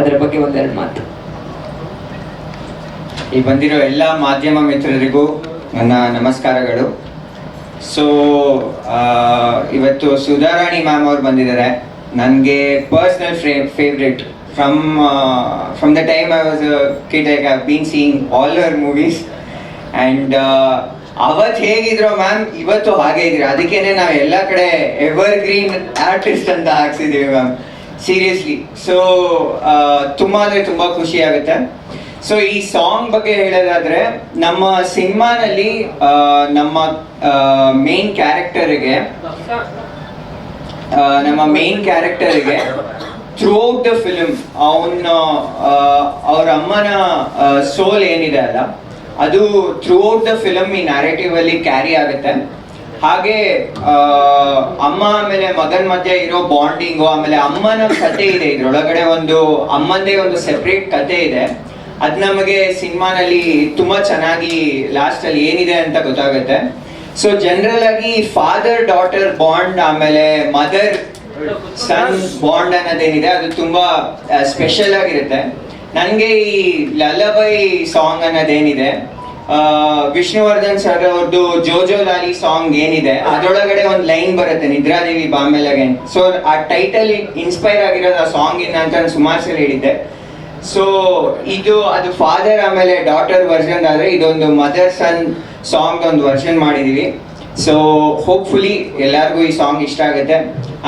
ಅದರ ಬಗ್ಗೆ ಒಂದೆರಡು ಮಾತು. ಈ ಬಂದಿರೋ ಎಲ್ಲ ಮಾಧ್ಯಮ ಮಿತ್ರರಿಗೂ ನನ್ನ ನಮಸ್ಕಾರಗಳು. ಸೊ ಇವತ್ತು ಸುಧಾರಾಣಿ ಮ್ಯಾಮ್ ಅವ್ರು ಬಂದಿದ್ದಾರೆ. ನನಗೆ personal favourite from the time I was a kid. I have been seeing all Har movies and ಅವತ್ತು ಹೇಗಿದ್ರು ಮ್ಯಾಮ್ ಇವತ್ತು ಹಾಗೆ ಇದ್ರು. ಅದಕ್ಕೇನೆ ನಾವು ಎಲ್ಲ ಕಡೆ ಎವರ್ ಗ್ರೀನ್ ಆರ್ಟಿಸ್ಟ್ ಅಂತ ಹಾಕ್ಸಿದ್ದೀವಿ ಮ್ಯಾಮ್, ಸೀರಿಯಸ್ಲಿ. ಸೊ ತುಂಬ ಅಂದರೆ ತುಂಬ ಖುಷಿ ಆಗುತ್ತೆ. ಸೊ ಈ ಸಾಂಗ್ ಬಗ್ಗೆ ಹೇಳೋದಾದ್ರೆ, ನಮ್ಮ ಸಿನಿಮಾನಲ್ಲಿ ನಮ್ಮ ಮೇನ್ ಕ್ಯಾರೆಕ್ಟರಿಗೆ ಥ್ರೂ ಔಟ್ ದ ಫಿಲ್ಮ್ ಅವ್ರ ಅಮ್ಮನ ಸೋಲ್ ಏನಿದೆ ಅಲ್ಲ, ಅದು ಥ್ರೂ ಔಟ್ ದ ಫಿಲಮ್ ಈ ನ್ಯಾರೇಟಿವ್ ಅಲ್ಲಿ ಕ್ಯಾರಿ ಆಗುತ್ತೆ. ಹಾಗೆ ಅಮ್ಮ ಆಮೇಲೆ ಮಗನ ಮಧ್ಯೆ ಇರೋ ಬಾಂಡಿಂಗು, ಆಮೇಲೆ ಅಮ್ಮನ ಕತೆ ಇದೆ ಇದ್ರೊಳಗಡೆ, ಒಂದು ಅಮ್ಮಂದೇ ಒಂದು ಸೆಪ್ರೇಟ್ ಕತೆ ಇದೆ. ಅದು ನಮಗೆ ಸಿನಿಮಾನಲ್ಲಿ ತುಂಬಾ ಚೆನ್ನಾಗಿ ಲಾಸ್ಟ್ ಅಲ್ಲಿ ಏನಿದೆ ಅಂತ ಗೊತ್ತಾಗುತ್ತೆ. ಸೊ ಜನರಲ್ ಆಗಿ ಫಾದರ್ ಡಾಟರ್ ಬಾಂಡ್ ಆಮೇಲೆ ಮದರ್ ಸನ್ ಬಾಂಡ್ ಅನ್ನೋದೇನಿದೆ ಅದು ತುಂಬಾ ಸ್ಪೆಷಲ್ ಆಗಿರುತ್ತೆ. ನನಗೆ ಈ ಲಲಬೈ ಸಾಂಗ್ ಅನ್ನೋದೇನಿದೆ, ವಿಷ್ಣುವರ್ಧನ್ ಸರ್ ಅವ್ರದ್ದು ಜೋಜೋ ಲಾಲಿ ಸಾಂಗ್ ಏನಿದೆ, ಅದರೊಳಗಡೆ ಒಂದು ಲೈನ್ ಬರುತ್ತೆ, ನಿದ್ರಾದೇವಿ ಬಾಂಬೆಲಗೆ. ಸೊ ಆ ಟೈಟಲ್ ಇನ್ಸ್ಪೈರ್ ಆಗಿರೋದು ಆ ಸಾಂಗ್ ಇಂದ ಅಂತ ನಾನು ಸುಮಾರು ಸಲ ಹೇಳಿದ್ದೆ. ಸೊ ಅದು ಫಾದರ್ ಆಮೇಲೆ ಡಾಟರ್ ವರ್ಷನ್ ಆದ್ರೆ, ಇದೊಂದು ಮದರ್ ಸನ್ ಸಾಂಗ್ ಒಂದು ವರ್ಷನ್ ಮಾಡಿದೀವಿ. ಸೊ ಹೋಪ್ಫುಲಿ ಎಲ್ಲರಿಗೂ ಈ ಸಾಂಗ್ ಇಷ್ಟ ಆಗುತ್ತೆ.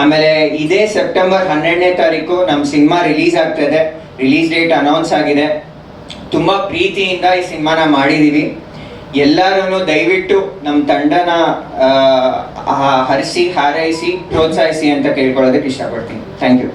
ಆಮೇಲೆ ಇದೇ ಸೆಪ್ಟೆಂಬರ್ 12ನೇ ತಾರೀಕು ನಮ್ಮ ಸಿನಿಮಾ ರಿಲೀಸ್ ಆಗ್ತದೆ. ರಿಲೀಸ್ ಡೇಟ್ ಅನೌನ್ಸ್ ಆಗಿದೆ. ತುಂಬಾ ಪ್ರೀತಿಯಿಂದ ಈ ಸಿನಿಮಾನ ಮಾಡಿದೀವಿ. ಎಲ್ಲರೂ ದಯವಿಟ್ಟು ನಮ್ಮ ತಂಡನ ಹರಿಸಿ ಹಾರೈಸಿ ಪ್ರೋತ್ಸಾಹಿಸಿ ಅಂತ ಕೇಳ್ಕೊಳ್ಳೋದಕ್ಕೆ ಇಷ್ಟಪಡ್ತೀನಿ. Thank you.